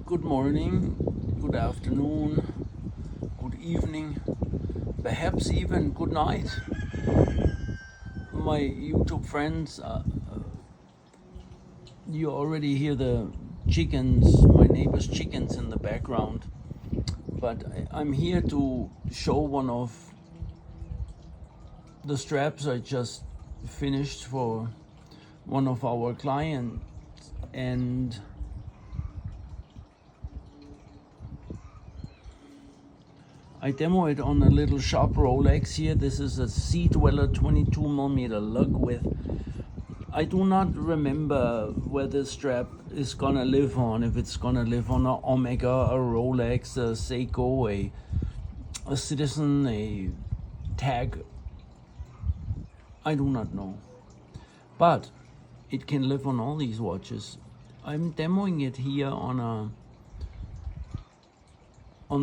Good morning, good afternoon, good evening, perhaps even good night. My YouTube friends, you already hear the chickens, my neighbor's chickens in the background. But I'm here to show one of the straps I just finished for one of our clients, and I demo it on a little sharp Rolex here. This is a Sea Dweller 22mm lug width. I do not remember where this strap is gonna live on, if it's gonna live on a Omega, a Rolex, a Seiko, a Citizen, a Tag. I do not know. But it can live on all these watches. I'm demoing it here on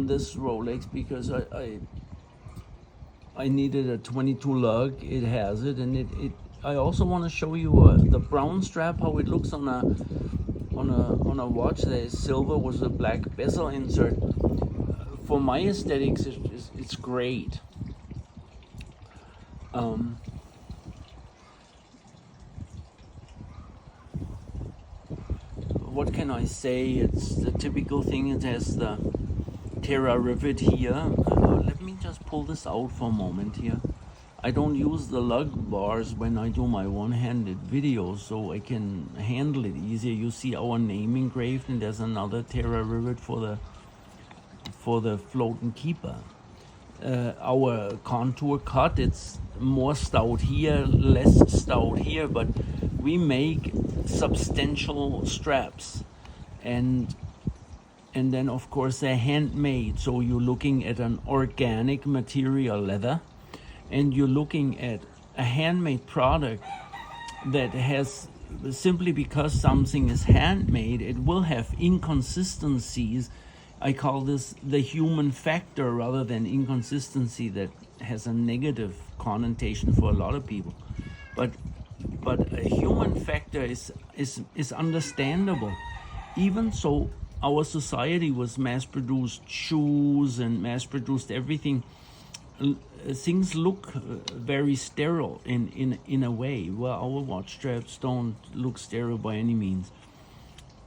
this Rolex because I needed a 22 lug. It has it, and I also want to show you the brown strap, how it looks on a watch that is silver with a black bezel insert. For my aesthetics, it's great. What can I say? It's the typical thing. It has the Terra rivet here. Let me just pull this out for a moment here. I don't use the lug bars when I do my one-handed videos, so I can handle it easier. You see our name engraved, and there's another Terra rivet for the float and keeper. Our contour cut, it's more stout here, less stout here, but we make substantial straps, and then of course they're handmade, so you're looking at an organic material, leather, and you're looking at a handmade product that has, simply because something is handmade, it will have inconsistencies. I call this the human factor rather than inconsistency, that has a negative connotation for a lot of people. But a human factor is understandable. Even so, our society was mass-produced shoes and mass-produced everything. Things look very sterile in a way. Well, our watch straps don't look sterile by any means.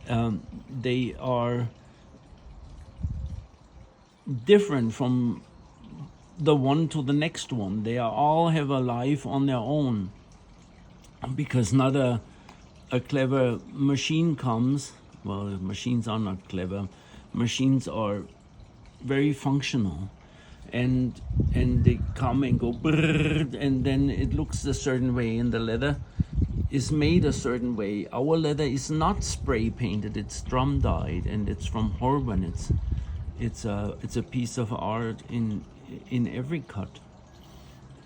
They are different from the one to the next one. They all have a life on their own, because not a clever machine comes. Well, machines are not clever. Machines are very functional, and they come and go, and then it looks a certain way, and the leather is made a certain way. Our leather is not spray painted, it's drum dyed, and it's from Horween. It's a piece of art in every cut.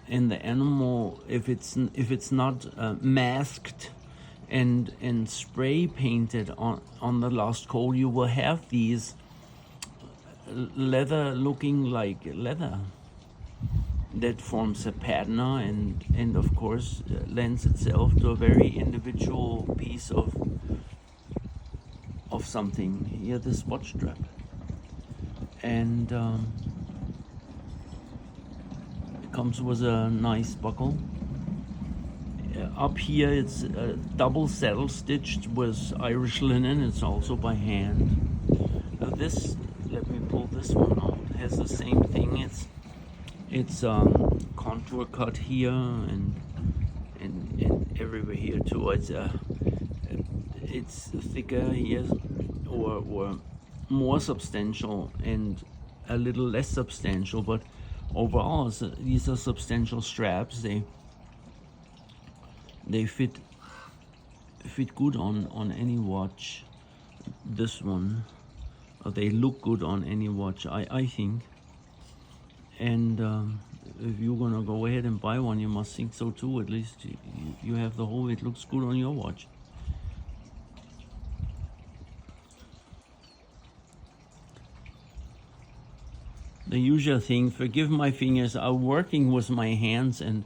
And the animal, if it's not masked and spray painted on the lost coal, you will have these leather looking like leather that forms a patina, and of course lends itself to a very individual piece of something. Here, this watch strap, and it comes with a nice buckle. Up here, it's double saddle stitched with Irish linen. It's also by hand. This, let me pull this one out, has the same thing. It's contour cut here and everywhere here too. It's thicker here, or more substantial, and a little less substantial, but overall these are substantial straps. They fit good on any watch. This one, they look good on any watch, I think. And if you're gonna go ahead and buy one, you must think so too. At least you have the whole, it looks good on your watch. The usual thing, forgive my fingers, are working with my hands, and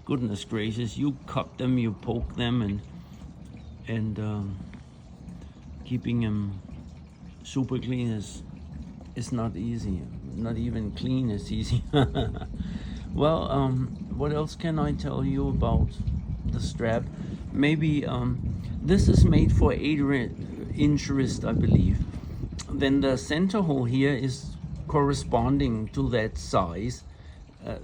goodness gracious, you cut them, you poke them, and keeping them super clean is not easy. Not even clean is easy. Well, what else can I tell you about the strap? Maybe this is made for 8-inch wrist, I believe. Then the center hole here is corresponding to that size.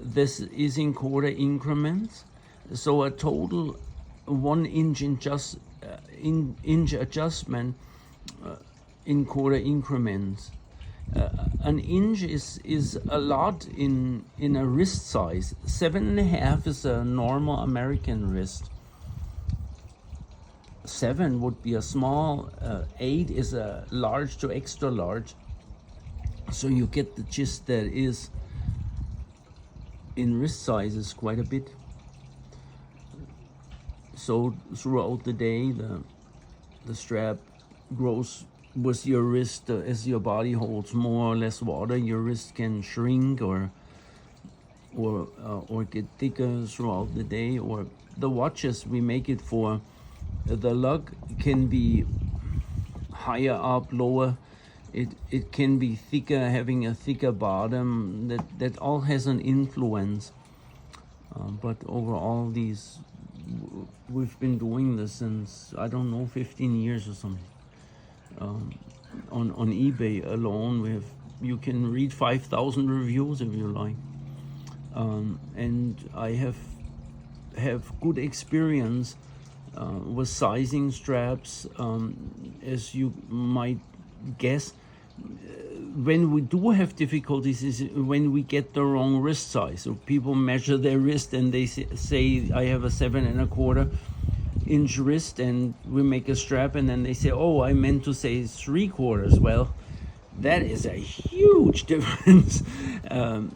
This is in quarter increments, so a total 1 inch inch adjustment in quarter increments. An inch is a lot in a wrist size. 7.5 is a normal American wrist. 7 would be a small. 8 is a large to extra large. So you get the gist that is in wrist sizes quite a bit. So throughout the day, the strap grows with your wrist. As your body holds more or less water, your wrist can shrink or get thicker throughout the day. Or the watches we make it for, the lug can be higher up, lower. It can be thicker, having a thicker bottom. That all has an influence. But overall, we've been doing this since, I don't know, 15 years or something. On eBay alone, you can read 5,000 reviews if you like. And I have good experience with sizing straps. As you might guess, when we do have difficulties is when we get the wrong wrist size. So people measure their wrist and they say I have a 7.25 inch wrist, and we make a strap, and then they say, oh, I meant to say 3/4. Well, that is a huge difference. And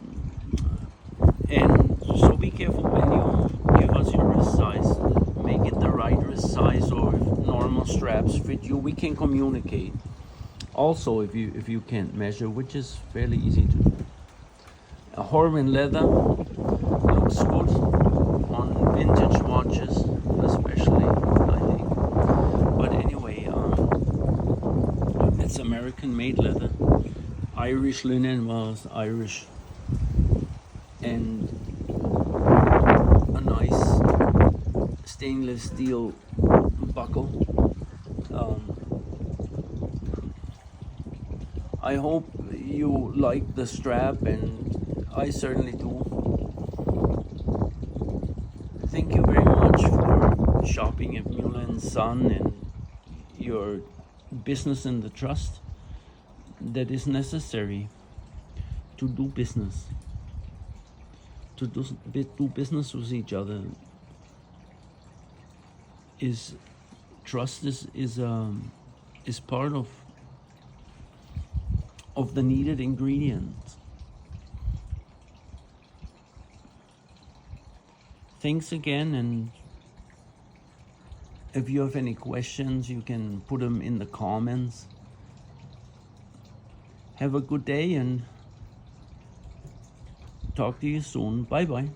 so be careful when you give us your wrist size. Make it the right wrist size, or if normal straps fit you, we can communicate. Also, if you can't measure, which is fairly easy to do. A Horween leather looks good on vintage watches, especially, I think. But anyway, it's American-made leather. Irish linen was Irish, and a nice stainless steel buckle. I hope you like the strap, and I certainly do. Thank you very much for shopping at Müller & Son and your business and the trust that is necessary to do business, to do business with each other. Trust is part of the needed ingredients. Thanks again, and if you have any questions, you can put them in the comments. Have a good day and talk to you soon. Bye bye.